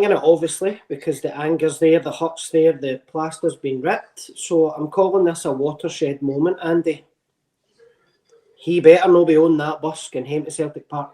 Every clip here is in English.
It obviously because the anger's there, the hurt's there, the plaster's been ripped. So I'm calling this a watershed moment, Andy. He better no be on that bus going home to Celtic Park.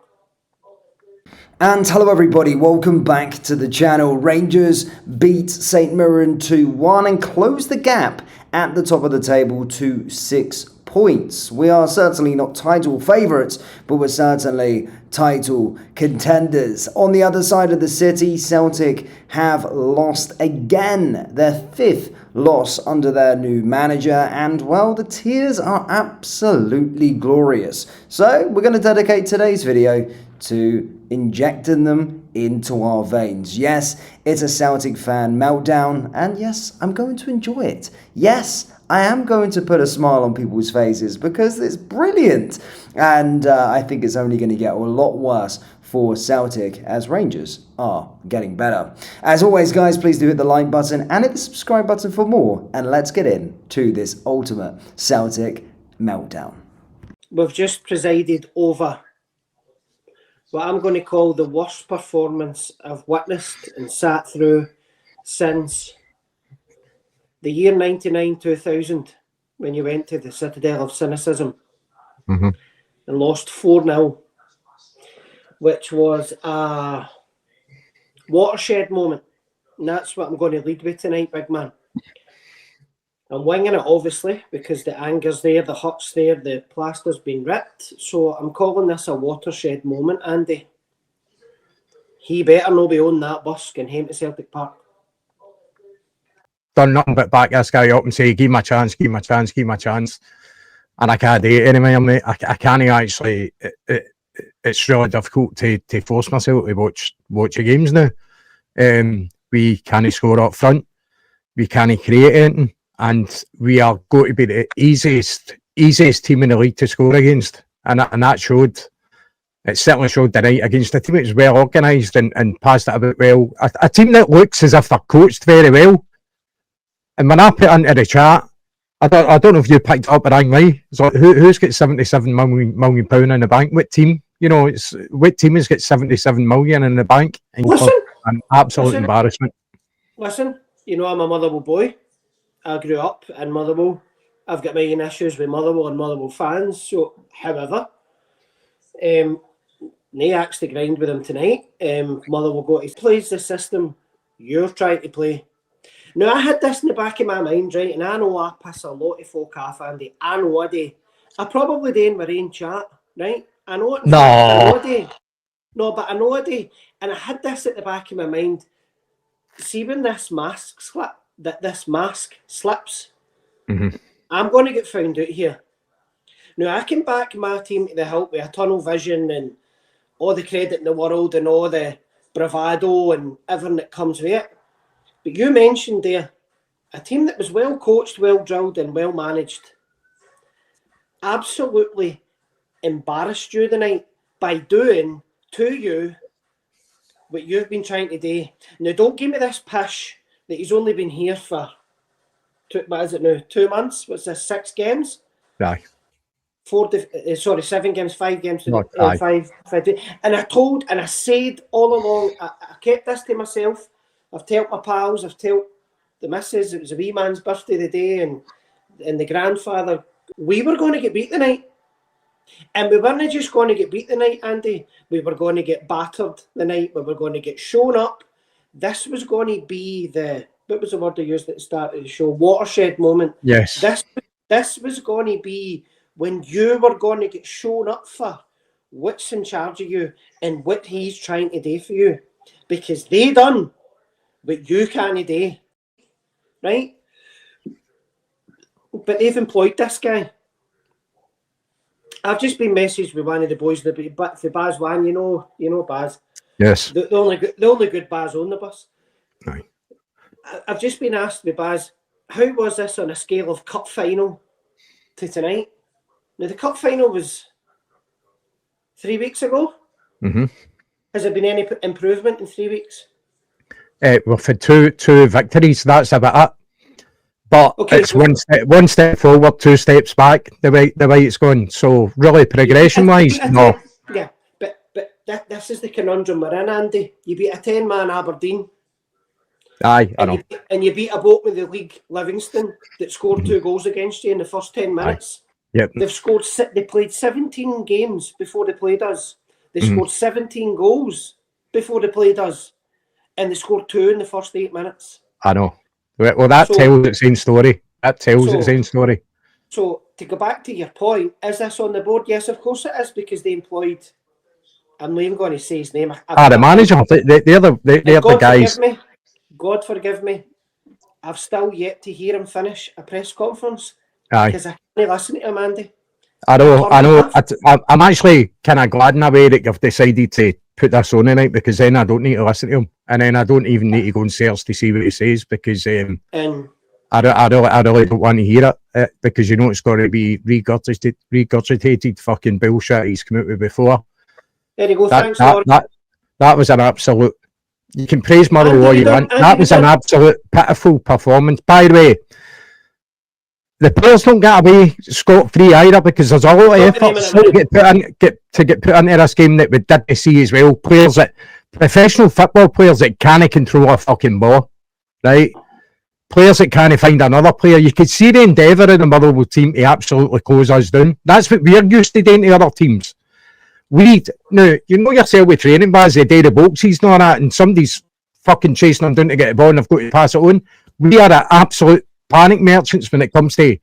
And hello everybody, welcome back to the channel. Rangers beat St Mirren 2-1 and close the gap at the top of the table to 6 points. We are certainly not title favourites, but we're certainly title contenders. On the other side of the city, Celtic have lost again, their 5th loss under their new manager, and well, the tears are absolutely glorious. So we're going to dedicate today's video to injecting them into our veins. Yes, it's a Celtic fan meltdown, and yes, I'm going to enjoy it. Yes, I am going to put a smile on people's faces because it's brilliant, and I think it's only going to get a lot worse for Celtic as Rangers are getting better. As always, guys, please do hit the like button and hit the subscribe button for more, and let's get into this ultimate Celtic meltdown. We've just presided over what I'm going to call the worst performance I've witnessed and sat through since the year 99-2000, when you went to the Citadel of Cynicism and lost 4-0, which was a watershed moment. And that's what I'm going to lead with tonight, big man. I'm winging it, obviously, because the anger's there, the hurt's there, the plaster's been ripped. So I'm calling this a watershed moment, Andy. He better no be on that bus going home to Celtic Park. Done nothing but back this guy up and say, give him a chance, give him a chance, give him a chance. And I can't do it anymore, mate. I can't actually... It's really difficult to force myself to watch the games now. We can't score up front. We can't create anything. And we are going to be the easiest team in the league to score against. And that showed. It certainly showed tonight against a team that was well organised and passed it about well. A team that looks as if they're coached very well. And when I put into the chat, I don't know if you picked it up, but I'm right. It's like, who's got £77 million in the bank? What team? You know, what team has got £77 million in the bank? Listen, an absolute embarrassment. Listen, you know, I'm a Motherwell boy. I grew up in Motherwell. I've got my own issues with Motherwell and Motherwell fans. So, however, no axe to grind with them tonight. Motherwell plays the system you're trying to play. Now, I had this in the back of my mind, right? And I know I piss a lot of folk off, Andy. I know I do. I probably do in my own chat, right? I know it. No. I know I do. No, but I know I do. And I had this at the back of my mind. See, when this mask slips, I'm going to get found out here. Now, I can back my team to the hilt with a tunnel vision and all the credit in the world and all the bravado and everything that comes with it. But you mentioned there a team that was well coached, well drilled and well managed. Absolutely embarrassed you tonight by doing to you what you've been trying to do. Now, don't give me this pish that he's only been here for 2 months? What's this, 6 games? Aye. 7 games, 5 games. 5. And I said all along, I kept this to myself. I've told my pals, I've told the missus, it was a wee man's birthday today, and the grandfather, we were going to get beat tonight. And we weren't just going to get beat tonight, Andy. We were going to get battered tonight. We were going to get shown up. This was going to be what was the word I used at the start of the show? Watershed moment. Yes. This was going to be when you were going to get shown up for what's in charge of you and what he's trying to do for you. Because they done what you can't do. Right? But they've employed this guy. I've just been messaged with one of the boys for Baz Wan, you know Baz. Yes. The only good Baz on the bus. Aye. I've just been asked with Baz, how was this on a scale of cup final to tonight? Now the cup final was 3 weeks ago. Has there been any improvement in 3 weeks? We've had two victories. That's about it. But okay, it's one step forward, 2 steps back. The way it's going. So really, progression wise, no. Yeah, but this is the conundrum we're in, Andy. You beat a 10-man Aberdeen. Aye, I know. And you beat a bloke with the league, Livingston, that scored 2 goals against you in the first 10 minutes. Yep. They played 17 games before they played us. They scored 17 goals before they played us. And they scored 2 in the first 8 minutes. I know. Well, that tells its own story. That tells its own story. So, to go back to your point, is this on the board? Yes, of course it is, because they employed... I'm not even going to say his name. The manager. They're the guys. God forgive me. I've still yet to hear him finish a press conference. Aye. Because I can't listen to him, Andy. I know. I'm actually kind of glad in a way that you've decided to put this on tonight, because then I don't need to listen to him, and then I don't even need to go and search to see what he says, because I really don't want to hear it, because you know it's got to be regurgitated fucking bullshit he's come out with before. There you go. Thanks, Lauren. That was an absolute. You can praise Motherwell all you want. That was an absolute pitiful performance. By the way, the players don't get away scot-free either, because there's a lot of effort to get put into this game that we did see as well. Professional football players that can't control a fucking ball, right? Players that can't find another player. You could see the endeavour of the Motherwell team to absolutely close us down. That's what we're used to doing to other teams. Now, you know yourself with training bars, they do the boxes and all that, and somebody's fucking chasing them down to get the ball and they've got to pass it on. We are at absolute panic merchants when it comes to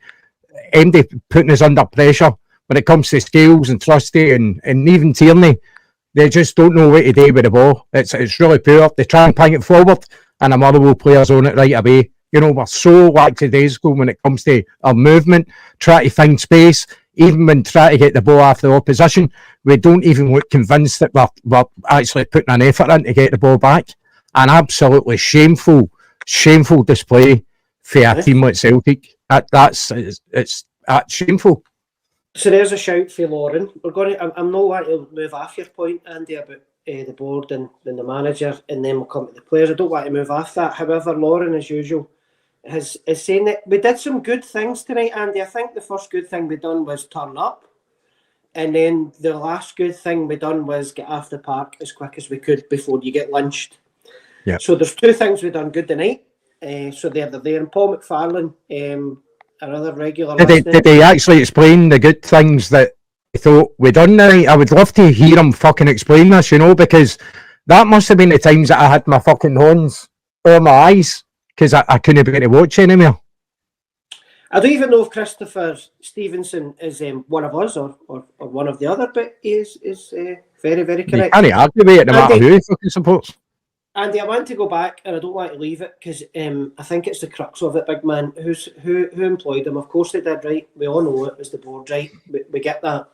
Andy putting us under pressure. When it comes to Scales and Trusty and even Tierney, they just don't know what to do with the ball. It's really poor. They try and ping it forward, and the Motherwell players on it right away. You know, we're so lackadaisical when it comes to our movement, try to find space. Even when trying to get the ball off the opposition, we don't even look convinced that we're actually putting an effort in to get the ball back. An absolutely shameful display for a team like Celtic. That's shameful. So there's a shout for Lauren. I'm not wanting to move off your point, Andy, about the board and the manager, and then we'll come to the players. I don't want to move off that. However, Lauren, as usual, is saying that we did some good things tonight, Andy. I think the first good thing we done was turn up, and then the last good thing we done was get off the park as quick as we could before you get lynched. Yeah. So there's 2 things we done good tonight. So they're there, and Paul McFarlane, another regular. Did they actually explain the good things that they thought we done tonight? I would love to hear him fucking explain this, you know, because that must have been the times that I had my fucking horns or my eyes, because I couldn't be able to watch anymore. I don't even know if Christopher Stevenson is one of us or one of the other, but he is very, very correct. You can't argue with it no matter who he fucking supports. Andy, I want to go back, and I don't want to leave it, because I think it's the crux of it, big man. Who employed him? Of course they did, right? We all know it was the board, right? We get that.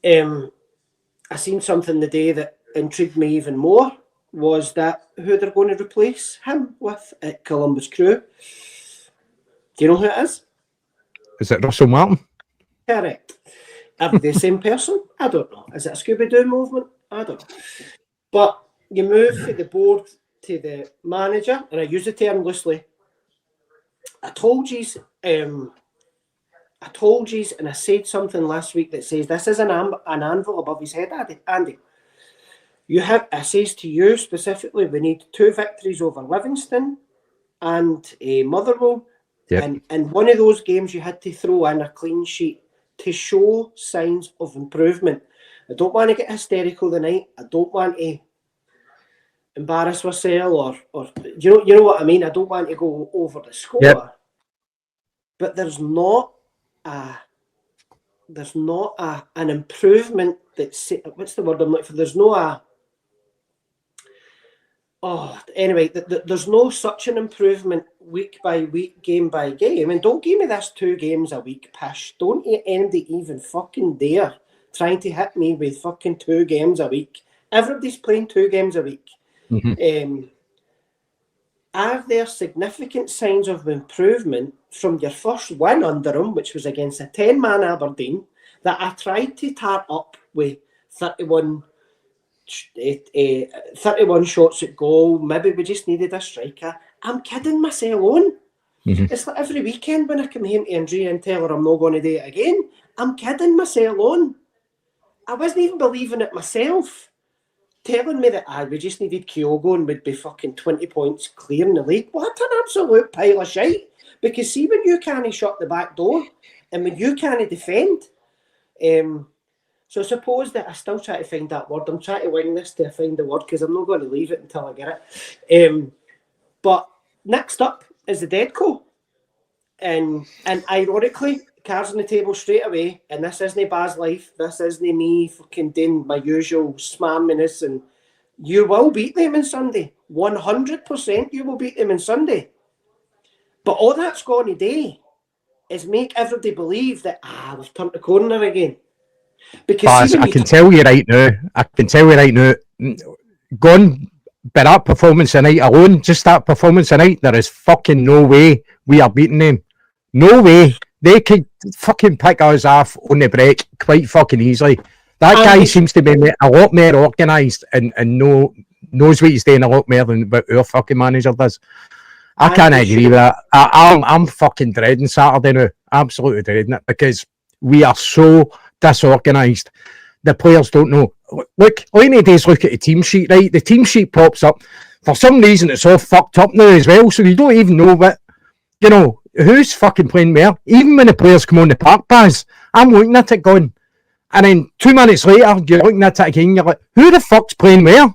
I seen something the day that intrigued me even more, was that who they're going to replace him with at Columbus Crew. Do you know who it is? Is it Russell Martin? Correct. Are they the same person? I don't know. Is it a Scooby-Doo movement? I don't know. But you move from the board to the manager, and I use the term loosely. I told you, and I said something last week that says this is an anvil above his head, Andy. I says to you specifically, we need 2 victories over Livingston and Motherwell. Yep. And one of those games you had to throw in a clean sheet to show signs of improvement. I don't want to get hysterical tonight. I don't want to embarrass myself or you know what I mean. I don't want to go over the score. Yep. But there's not an improvement that's, what's the word I'm looking for? There's no there's no such an improvement week by week, game by game. And don't give me this 2 games a week pish. Don't Andy even fucking dare trying to hit me with fucking 2 games a week. Everybody's playing 2 games a week. Mm-hmm. Are there significant signs of improvement from your first win under him, which was against a 10-man Aberdeen, that I tried to tar up with 31 shots at goal? Maybe we just needed a striker. I'm kidding myself on. Mm-hmm. It's like every weekend when I come home to Andrea and tell her I'm not going to do it again. I'm kidding myself on. I wasn't even believing it myself. telling me that we just needed Kyogo and we'd be fucking 20 points clear in the league. What an absolute pile of shite. Because see, when you can't shut the back door and when you can't defend, so suppose that I still try to find that word. I'm trying to wing this to find the word because I'm not going to leave it until I get it. But next up is the Deadco. And ironically, cards on the table straight away, and this isn't Baz life, this isn't me fucking doing my usual smarminess, and you will beat them on Sunday. 100% you will beat them on Sunday. But all that's going today is make everybody believe that, we've turned the corner again. Because I can tell you right now, gone by that performance tonight alone, just that performance tonight, there is fucking no way we are beating them. No way. They could fucking pick us off on the break quite fucking easily. That guy seems to be a lot more organised and knows what he's doing a lot more than what our fucking manager does. I can't agree with that. I'm fucking dreading Saturday now. Absolutely dreading it because we are so disorganised. The players don't know. Look, all you need to do is look at the team sheet, right? The team sheet pops up. For some reason, it's all fucked up now as well, so you don't even know what, who's fucking playing where. Even when the players come on the park, Baz, I'm looking at it going, and then 2 minutes later, you're looking at it again, you're like, who the fuck's playing where?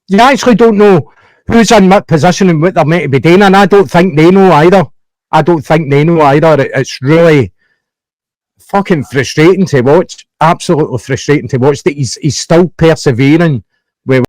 You actually don't know who's in what position and what they're meant to be doing, and I don't think they know either. It's really fucking frustrating to watch. Absolutely frustrating to watch that he's still persevering